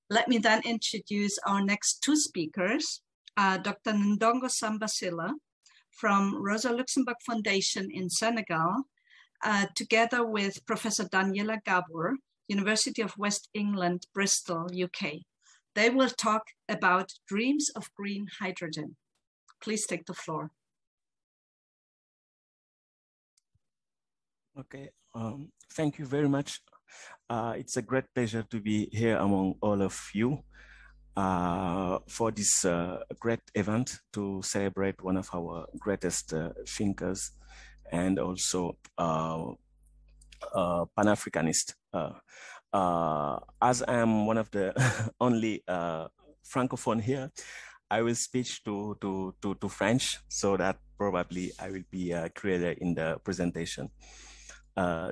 Let me then introduce our next two speakers, Dr. Ndongo Sambasila from Rosa Luxemburg Foundation in Senegal, together with Professor Daniela Gabor, University of West England, Bristol, UK. They will talk about dreams of green hydrogen. Please take the floor. Okay, thank you very much. It's a great pleasure to be here among all of you for this great event to celebrate one of our greatest thinkers and also Pan-Africanist. As I am one of the only Francophone here, I will switch to French so that probably I will be clearer in the presentation.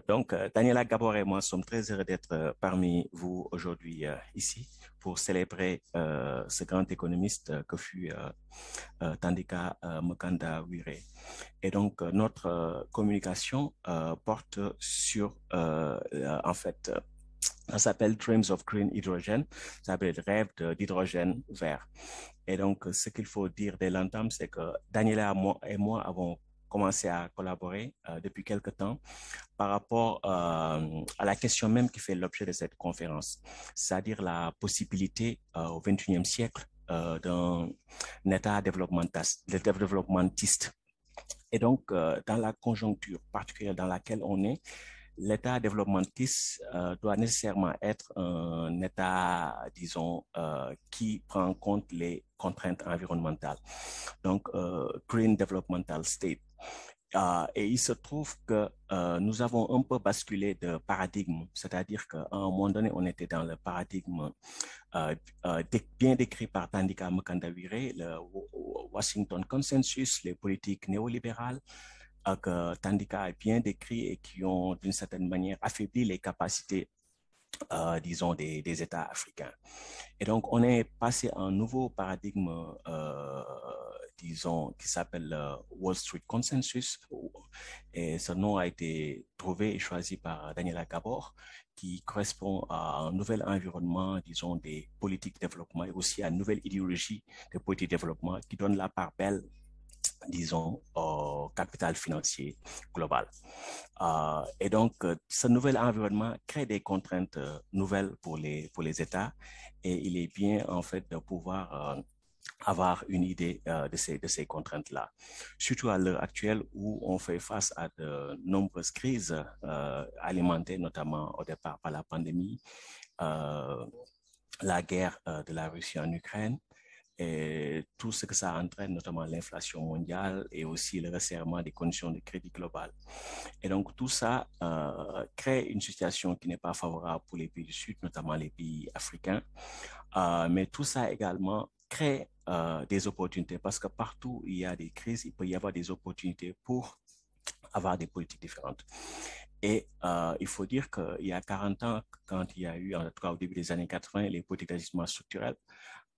Donc, Daniela Gabor et moi sommes très heureux d'être parmi vous aujourd'hui ici pour célébrer ce grand économiste que fut Tandika Mukanda Wire. Et donc, notre communication porte sur, en fait, ça s'appelle Dreams of Green Hydrogen, ça s'appelle Rêve d'hydrogène vert. Et donc, ce qu'il faut dire dès l'entame, c'est que Daniela et moi avons commencé à collaborer depuis quelque temps par rapport à la question même qui fait l'objet de cette conférence, c'est-à-dire la possibilité au XXIe siècle d'un état développementiste. Et donc, dans la conjoncture particulière dans laquelle on est, l'état développementiste doit nécessairement être un état, disons, qui prend en compte les contraintes environnementales. Donc, Green Developmental State. Et il se trouve que nous avons un peu basculé de paradigme, c'est-à-dire qu'à un moment donné, on était dans le paradigme bien décrit par Tandika Mukanda Wire, le Washington Consensus, les politiques néolibérales, que Tandika a bien décrit et qui ont d'une certaine manière affaibli les capacités, disons, des États africains. Et donc, on est passé à un nouveau paradigme, disons, qui s'appelle Wall Street Consensus. Et ce nom a été trouvé et choisi par Daniela Gabor, qui correspond à un nouvel environnement, disons, des politiques de développement et aussi à une nouvelle idéologie des politiques de développement qui donne la part belle, disons, au capital financier global. Et donc, ce nouvel environnement crée des contraintes nouvelles pour les États et il est bien, en fait, de pouvoir avoir une idée de ces contraintes-là. Surtout à l'heure actuelle où on fait face à de nombreuses crises alimentées, notamment au départ par la pandémie, la guerre de la Russie en Ukraine, et tout ce que ça entraîne, notamment l'inflation mondiale et aussi le resserrement des conditions de crédit global. Et donc, tout ça crée une situation qui n'est pas favorable pour les pays du Sud, notamment les pays africains. Mais tout ça également crée des opportunités parce que partout où il y a des crises, il peut y avoir des opportunités pour avoir des politiques différentes. Et il faut dire qu'il y a 40 ans, quand il y a eu, en tout cas au début des années 80, les politiques d'ajustement structurel,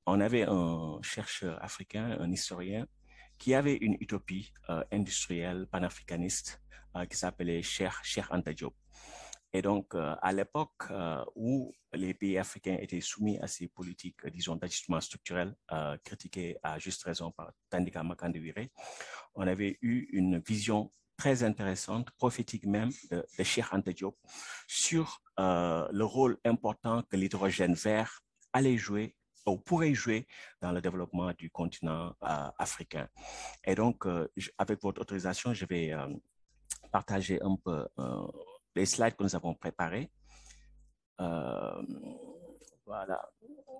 on avait un chercheur africain, un historien, qui avait une utopie industrielle panafricaniste qui s'appelait Cheikh Anta Diop. Et donc, à l'époque où les pays africains étaient soumis à ces politiques, disons, d'ajustement structurel, critiquées à juste raison par Tandika Mukanda Wire, on avait eu une vision très intéressante, prophétique même, de Cheikh Anta Diop sur le rôle important que l'hydrogène vert allait jouer ou pourrait jouer dans le développement du continent africain. Et donc, avec votre autorisation, je vais partager un peu les slides que nous avons préparés. Voilà.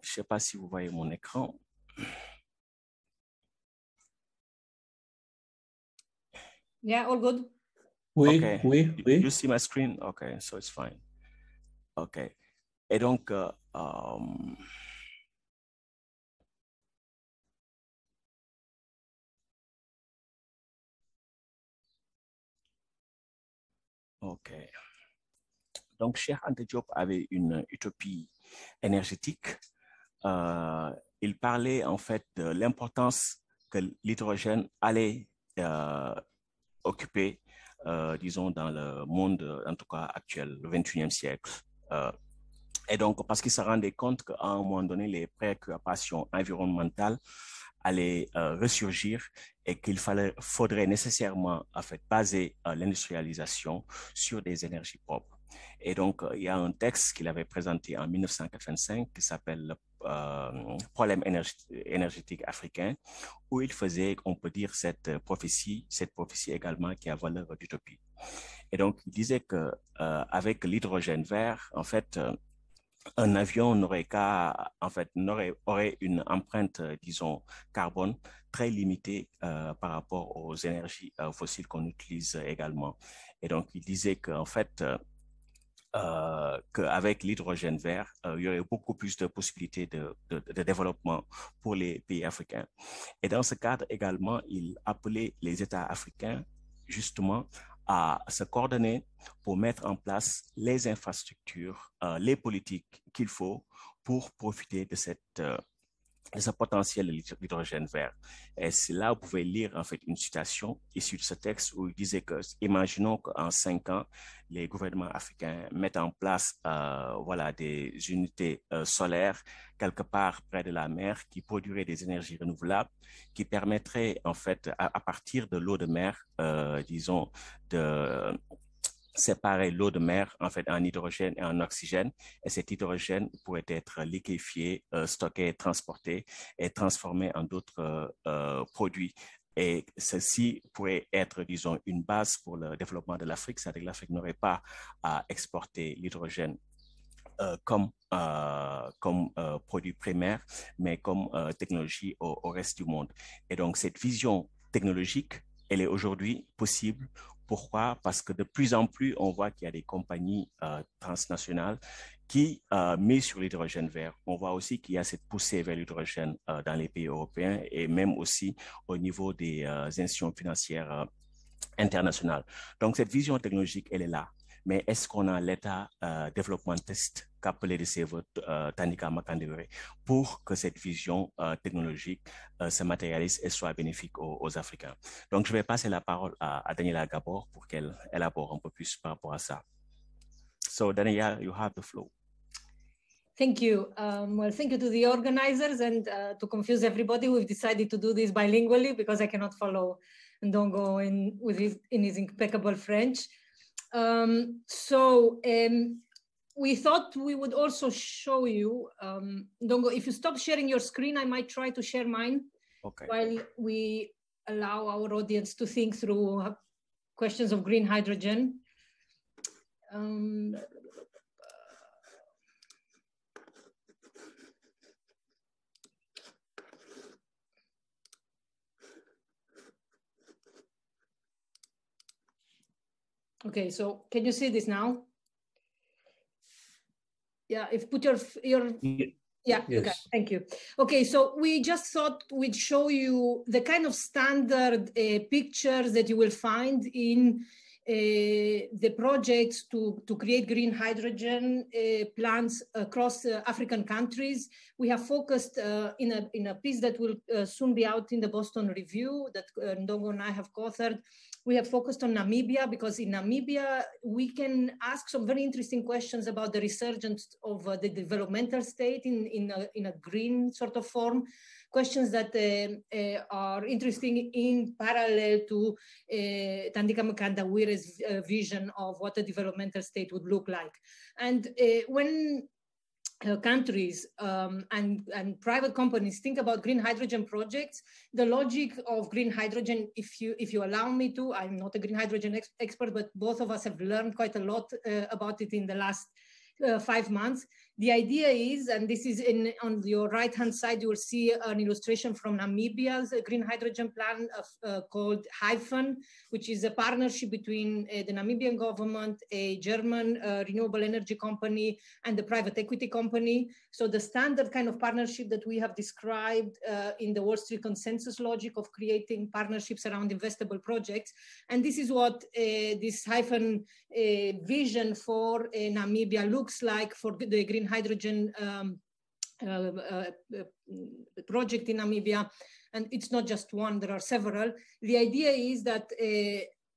Je ne sais pas si vous voyez mon écran. Yeah, all good. Oui, okay. oui, oui. You see my screen? Okay, so it's fine. Okay. Et donc, OK. Donc, Cheikh Anta Diop avait une utopie énergétique. Il parlait en fait de l'importance que l'hydrogène allait occuper, disons, dans le monde, en tout cas actuel, le XXIe siècle. Et donc, parce qu'ils se rendaient compte qu'à un moment donné, les préoccupations environnementales allaient ressurgir et qu'il faudrait nécessairement en fait, baser l'industrialisation sur des énergies propres. Et donc, il y a un texte qu'il avait présenté en 1985 qui s'appelle Problème énergétique africain, où il faisait, on peut dire, cette prophétie également qui a valeur d'utopie. Et donc, il disait que avec l'hydrogène vert, en fait, un avion aurait une empreinte, disons, carbone très limitée par rapport aux énergies fossiles qu'on utilise également. Et donc, il disait qu'en fait, qu'avec l'hydrogène vert, il y aurait beaucoup plus de possibilités de développement pour les pays africains. Et dans ce cadre également, il appelait les États africains justement à se coordonner pour mettre en place les infrastructures, les politiques qu'il faut pour profiter de ce potentiel de l'hydrogène vert. Et c'est là où vous pouvez lire en fait une citation issue de ce texte où il disait que, imaginons qu'en 5 ans, les gouvernements africains mettent en place voilà, des unités solaires quelque part près de la mer qui produiraient des énergies renouvelables qui permettraient en fait à partir de l'eau de mer, disons, de séparer l'eau de mer en fait en hydrogène et en oxygène, et cet hydrogène pourrait être liquéfié, stocké, transporté et transformé en d'autres produits. Et ceci pourrait être, disons, une base pour le développement de l'Afrique, c'est-à-dire que l'Afrique n'aurait pas à exporter l'hydrogène comme produit primaire, mais comme technologie au reste du monde. Et donc, cette vision technologique, elle est aujourd'hui possible. Pourquoi? Parce que de plus en plus, on voit qu'il y a des compagnies transnationales qui misent sur l'hydrogène vert. On voit aussi qu'il y a cette poussée vers l'hydrogène dans les pays européens et même aussi au niveau des institutions financières internationales. Donc, cette vision technologique, elle est là. Mais est-ce qu'on a l'état développementiste qu'appelait de ses votes Tandika Makandewere pour que cette vision technologique se matérialise et soit bénéfique aux Africains? Donc, je vais passer la parole à Daniela Gabor pour qu'elle élabore un peu plus par rapport à ça. So, Daniela, you have the floor. Thank you. Well, thank you to the organizers, and to confuse everybody, we've decided to do this bilingually because I cannot follow Ndongo in his impeccable French. We thought we would also show you, Ndongo, if you stop sharing your screen, I might try to share mine while we allow our audience to think through questions of green hydrogen. Okay, so can you see this now? Yeah, if put your yeah, yes. Okay, thank you. Okay, so we just thought we'd show you the kind of standard pictures that you will find in the projects to create green hydrogen plants across African countries. We have focused in a piece that will soon be out in the Boston Review that Ndongo and I have co-authored. We have focused on Namibia because in Namibia, we can ask some very interesting questions about the resurgence of the developmental state in a green sort of form. Questions that are interesting in parallel to Tandika Makandawire's vision of what a developmental state would look like. And when countries and private companies think about green hydrogen projects, the logic of green hydrogen, if you allow me to, I'm not a green hydrogen expert, but both of us have learned quite a lot about it in the last 5 months. The idea is, and this is on your right-hand side, you will see an illustration from Namibia's green hydrogen plan called Hyphen, which is a partnership between the Namibian government, a German renewable energy company, and the private equity company. So the standard kind of partnership that we have described in the Wall Street consensus logic of creating partnerships around investable projects. And this is what this Hyphen vision for Namibia looks like for the green hydrogen project in Namibia. And it's not just one, there are several. The idea is that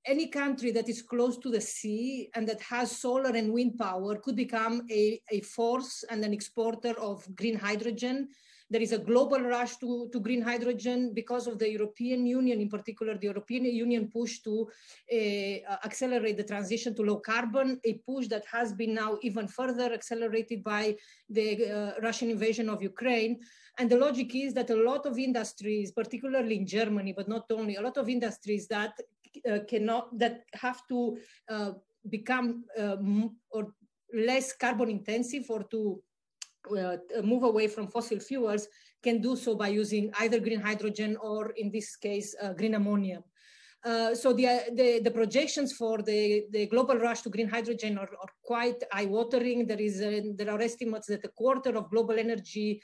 any country that is close to the sea and that has solar and wind power could become a force and an exporter of green hydrogen. There is a global rush to green hydrogen because of the European Union, in particular, the European Union push to accelerate the transition to low carbon, a push that has been now even further accelerated by the Russian invasion of Ukraine. And the logic is that a lot of industries, particularly in Germany, but not only, a lot of industries that have to become or less carbon intensive or to move away from fossil fuels can do so by using either green hydrogen or, in this case, green ammonia. So the projections for the global rush to green hydrogen are quite eye-watering. There are estimates that a quarter of global energy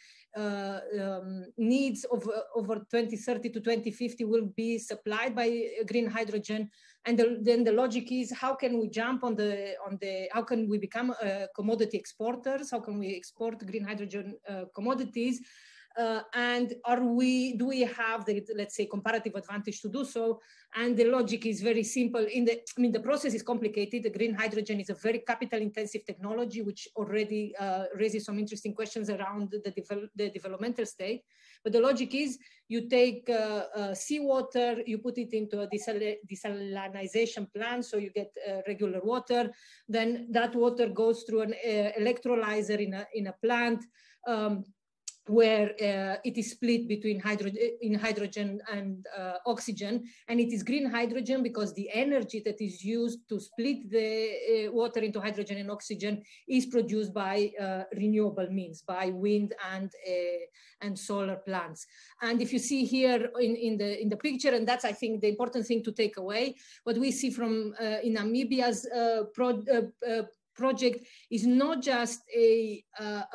needs of over 2030 to 2050 will be supplied by green hydrogen. And then the logic is, how can we jump how can we become commodity exporters? How can we export green hydrogen commodities? And do we have the, let's say, comparative advantage to do so? And the logic is very simple. The process is complicated. The green hydrogen is a very capital-intensive technology, which already raises some interesting questions around the developmental state. But the logic is, you take seawater, you put it into a desalinization plant, so you get regular water. Then that water goes through an electrolyzer in a plant. Where it is split between hydrogen and oxygen, and it is green hydrogen because the energy that is used to split the water into hydrogen and oxygen is produced by renewable means, by wind and solar plants. And if you see here in the picture, and that's, I think, the important thing to take away, what we see from in Namibia's project is not just a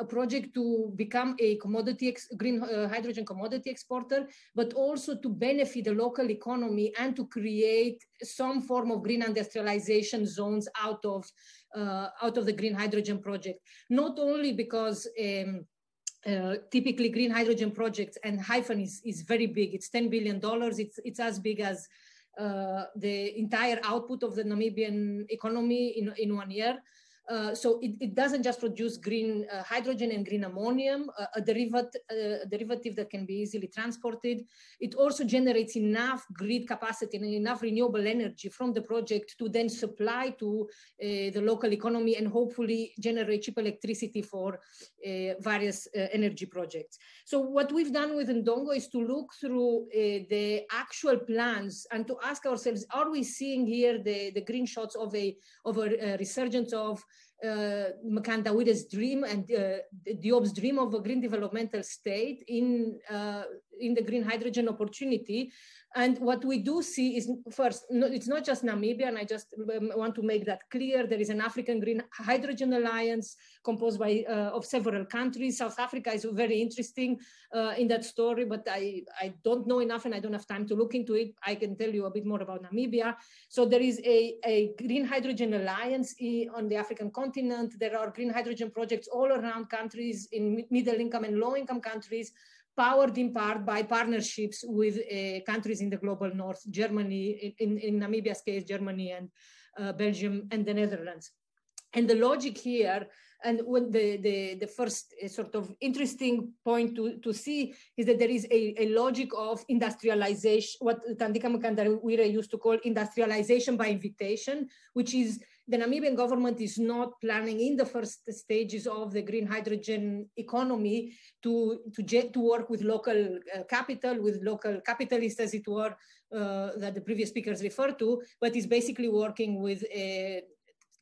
project to become a green hydrogen commodity exporter, but also to benefit the local economy and to create some form of green industrialization zones out of the green hydrogen project. Not only because typically green hydrogen projects, and Hyphen is very big, it's $10 billion, it's as big as the entire output of the Namibian economy in 1 year. So it doesn't just produce green hydrogen and green ammonium, a derivative that can be easily transported. It also generates enough grid capacity and enough renewable energy from the project to then supply to the local economy and hopefully generate cheap electricity for various energy projects. So what we've done with Ndongo is to look through the actual plans and to ask ourselves, are we seeing here the green shots of a resurgence of Makanda Wide's dream and Diop's dream of a green developmental state in the green hydrogen opportunity? And what we do see is, first, it's not just Namibia, and I just want to make that clear. There is an African Green Hydrogen Alliance composed by of several countries. South Africa is very interesting in that story, but I don't know enough and I don't have time to look into it. I can tell you a bit more about Namibia. So there is a Green Hydrogen Alliance on the African continent. There are green hydrogen projects all around countries in middle income and low income countries, powered in part by partnerships with countries in the global north, Germany, in Namibia's case, Germany and Belgium and the Netherlands. And the logic here, and when the first sort of interesting point to see is that there is a logic of industrialization, what Thandika Makanda Wire used to call industrialization by invitation, which is the Namibian government is not planning in the first stages of the green hydrogen economy to work with local capital, with local capitalists, as it were, that the previous speakers referred to, but is basically working with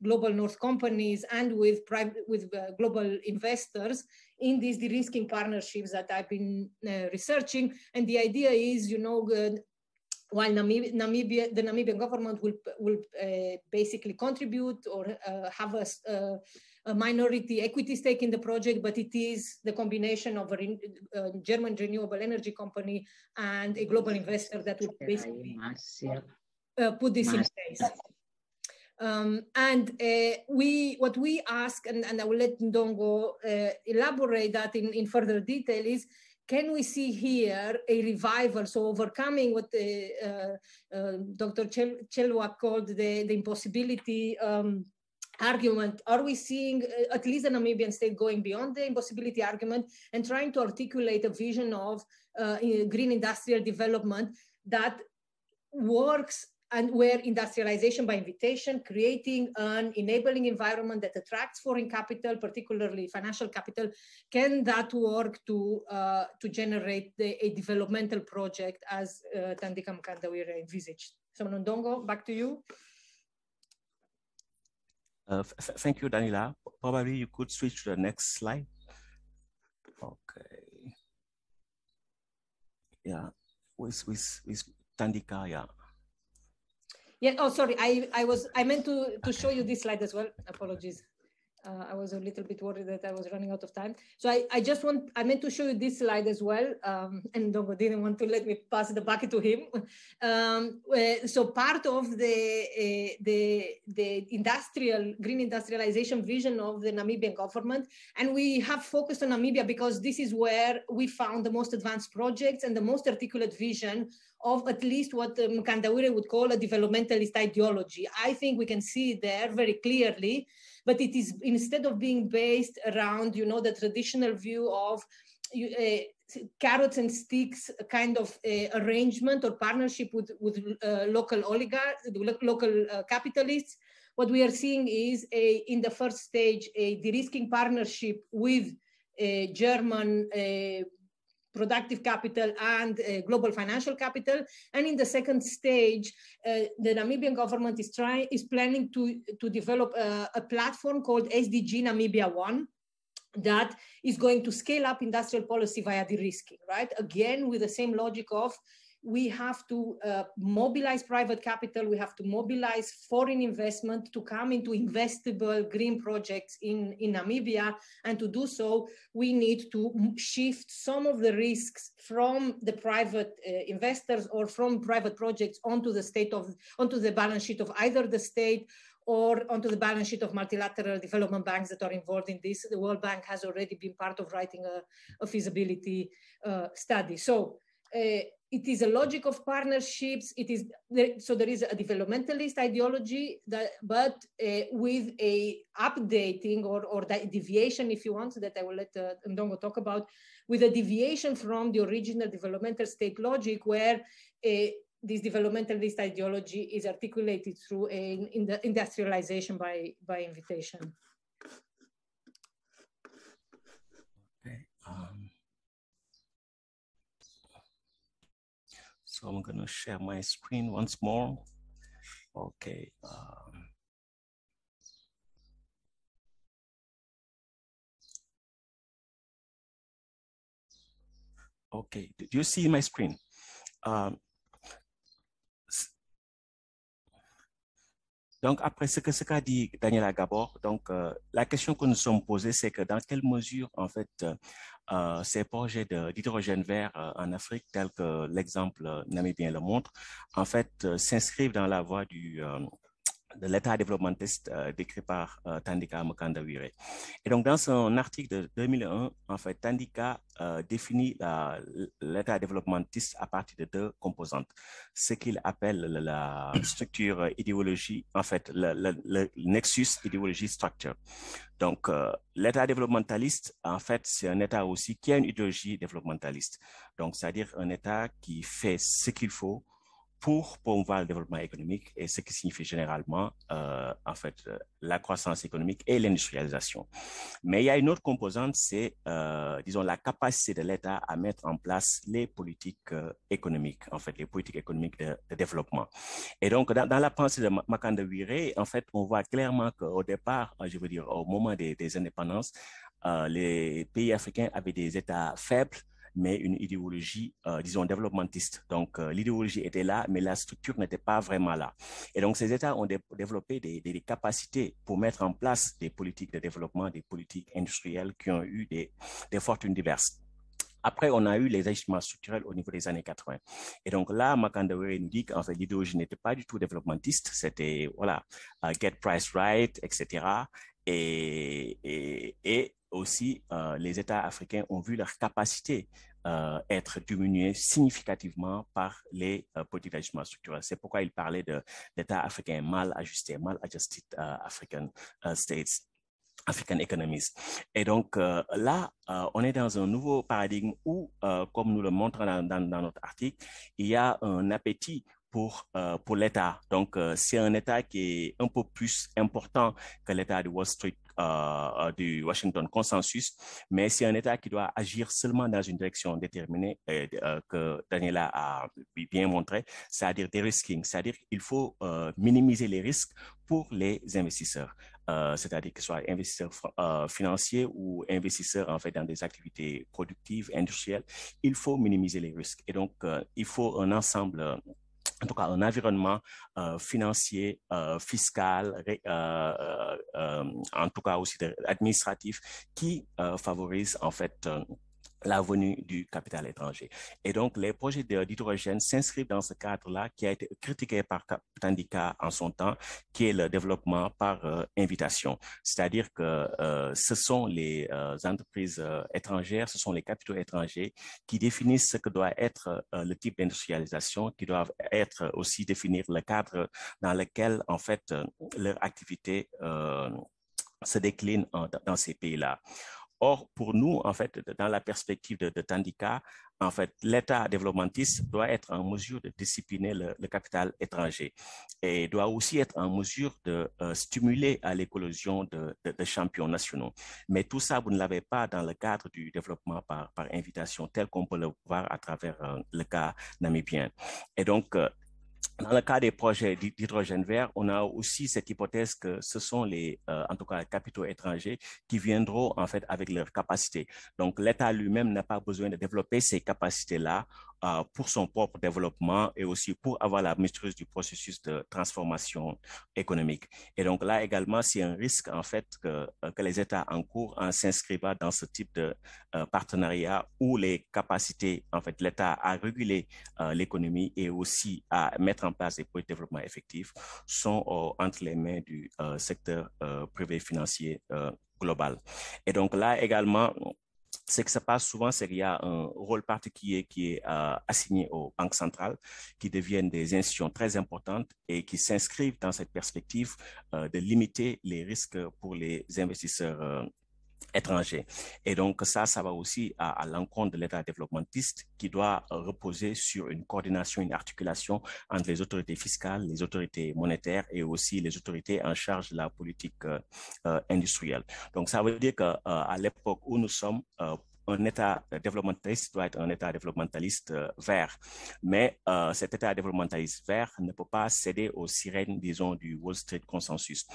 global north companies and with global investors in these de-risking partnerships that I've been researching. And the idea is, while the Namibian government will basically contribute or have a minority equity stake in the project, but it is the combination of a German renewable energy company and a global investor that will basically put this in place. What we ask, and I will let Ndongo elaborate that in further detail, is can we see here a revival? So overcoming what Dr. Chelwak called the impossibility argument. Are we seeing at least the Namibian state going beyond the impossibility argument and trying to articulate a vision of green industrial development that works, and where industrialization by invitation, creating an enabling environment that attracts foreign capital, particularly financial capital, can that work to generate a developmental project as Thandika Mkandawire envisaged? So Ndongo, back to you. Thank you, Daniela. Probably you could switch to the next slide. Okay. Yeah, with Thandika, yeah. Yeah. Oh, sorry. I meant to show you this slide as well. Apologies. I was a little bit worried that I was running out of time. So I meant to show you this slide as well. And Ndongo didn't want to let me pass the bucket to him. So part of the green industrialization vision of the Namibian government, and we have focused on Namibia because this is where we found the most advanced projects and the most articulate vision of at least what Mkandawire would call a developmentalist ideology. I think we can see it there very clearly, but it is, instead of being based around, the traditional view of carrots and sticks kind of arrangement or partnership with local oligarchs, local capitalists, what we are seeing is, in the first stage, a de-risking partnership with German productive capital and global financial capital. And in the second stage, the Namibian government is planning to develop a platform called SDG Namibia 1 that is going to scale up industrial policy via de-risking, right? Again, with the same logic of, we have to mobilize private capital, we have to mobilize foreign investment to come into investable green projects in Namibia. And to do so, we need to shift some of the risks from the private investors or from private projects onto the balance sheet of either the state or onto the balance sheet of multilateral development banks that are involved in this. The World Bank has already been part of writing a feasibility study. So it is a logic of partnerships. So there is a developmentalist ideology, but with a updating or deviation, if you want, that I will let Ndongo talk about, with a deviation from the original developmental state logic, where this developmentalist ideology is articulated through in the industrialization by invitation. Okay. So I'm going to share my screen once more. Okay. Okay. Do you see my screen? Donc, après ce qu'a dit Daniela Gabor, donc, la question que nous sommes posée, c'est que dans quelle mesure, en fait, ces projets d'hydrogène vert en Afrique, tels que l'exemple namibien le montre, en fait, s'inscrivent dans la voie de l'état développementiste décrit par Thandika Mkandawire. Et donc, dans son article de 2001, en fait, Thandika définit l'état développementiste à partir de deux composantes. Ce qu'il appelle la structure idéologie, en fait, le nexus idéologie structure. Donc, l'état développementaliste, en fait, c'est un état aussi qui a une idéologie développementaliste. Donc, c'est-à-dire un état qui fait ce qu'il faut pour promouvoir le développement économique, et ce qui signifie généralement, en fait, la croissance économique et l'industrialisation. Mais il y a une autre composante, c'est, disons, la capacité de l'État à mettre en place les politiques économiques, en fait, les politiques économiques de développement. Et donc, dans la pensée de Mkandawire, en fait, on voit clairement qu'au départ, je veux dire, au moment des indépendances, les pays africains avaient des États faibles, mais une idéologie, disons, développementiste. Donc, l'idéologie était là, mais la structure n'était pas vraiment là. Et donc, ces États ont développé des capacités pour mettre en place des politiques de développement, des politiques industrielles qui ont eu des fortunes diverses. Après, on a eu les ajustements structurels au niveau des années 80. Et donc là, Mkandawire nous dit qu'en fait, l'idéologie n'était pas du tout développementiste. C'était, voilà, get price right, etc. Et aussi, les États africains ont vu leur capacité être diminué significativement par les politiques d'ajustement structurel. C'est pourquoi il parlait de l'État africain mal ajusté, mal adjusted African states. African economies. Et donc là, on est dans un nouveau paradigme où, comme nous le montrons dans notre article, il y a un appétit pour l'État. Donc, c'est un État qui est un peu plus important que l'État de Wall Street, du Washington Consensus, mais c'est un État qui doit agir seulement dans une direction déterminée que Daniela a bien montré, c'est-à-dire de-risking, c'est-à-dire qu'il faut minimiser les risques pour les investisseurs. C'est-à-dire que ce soit investisseurs financiers ou investisseurs en fait dans des activités productives, industrielles, il faut minimiser les risques. Et donc, il faut un ensemble, en tout cas un environnement financier, fiscal, en tout cas aussi administratif, qui favorise en fait la venue du capital étranger. Et donc, les projets d'hydrogène s'inscrivent dans ce cadre-là qui a été critiqué par Tandika en son temps, qui est le développement par invitation. C'est-à-dire que ce sont les entreprises étrangères, ce sont les capitaux étrangers qui définissent ce que doit être le type d'industrialisation, qui doivent être aussi définir le cadre dans lequel, en fait, leur activité se décline dans ces pays-là. Or, pour nous, en fait, dans la perspective de Tandika, en fait, l'État développementiste doit être en mesure de discipliner le capital étranger et doit aussi être en mesure de stimuler à l'éclosion de champions nationaux. Mais tout ça, vous ne l'avez pas dans le cadre du développement par invitation, tel qu'on peut le voir à travers le cas namibien. Et donc, dans le cas des projets d'hydrogène vert, on a aussi cette hypothèse que ce sont les, en tout cas, les capitaux étrangers qui viendront en fait avec leurs capacités. Donc, l'État lui-même n'a pas besoin de développer ces capacités-là pour son propre développement et aussi pour avoir la maîtrise du processus de transformation économique. Et donc là également, c'est un risque en fait que les États encourent en s'inscrivant dans ce type de partenariat où les capacités, en fait, l'État à réguler l'économie et aussi à mettre en place des projets de développement effectifs sont entre les mains du secteur privé financier global. Et donc là également, ce qui se passe souvent, c'est qu'il y a un rôle particulier qui est assigné aux banques centrales, qui deviennent des institutions très importantes et qui s'inscrivent dans cette perspective de limiter les risques pour les investisseurs étrangers. Et donc ça va aussi à l'encontre de l'État développementiste qui doit reposer sur une coordination, une articulation entre les autorités fiscales, les autorités monétaires et aussi les autorités en charge de la politique industrielle. Donc ça veut dire qu'à l'époque où nous sommes, un État développementaliste doit être un État développementaliste vert. Mais cet État développementaliste vert ne peut pas céder aux sirènes, disons, du Wall Street Consensus.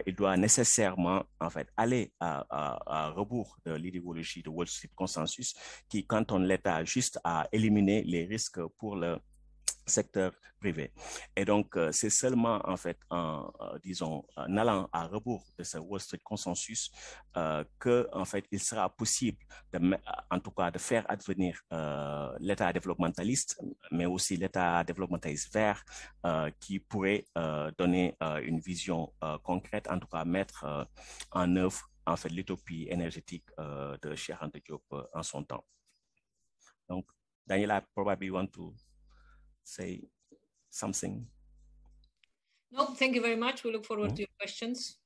Il doit nécessairement, en fait, aller à rebours de l'idéologie de Wall Street Consensus qui cantonne l'État juste à éliminer les risques pour le secteur privé. Et donc, c'est seulement, en fait, disons, en allant à rebours de ce Wall Street Consensus que, en fait, il sera possible, en tout cas, de faire advenir l'État développementaliste, mais aussi l'État développementaliste vert, qui pourrait donner une vision concrète, en tout cas, mettre en œuvre, en fait, l'utopie énergétique de Cheikh Anta Diop en son temps. Donc, Daniela, I probably want to say something. No, thank you very much. We look forward to your questions.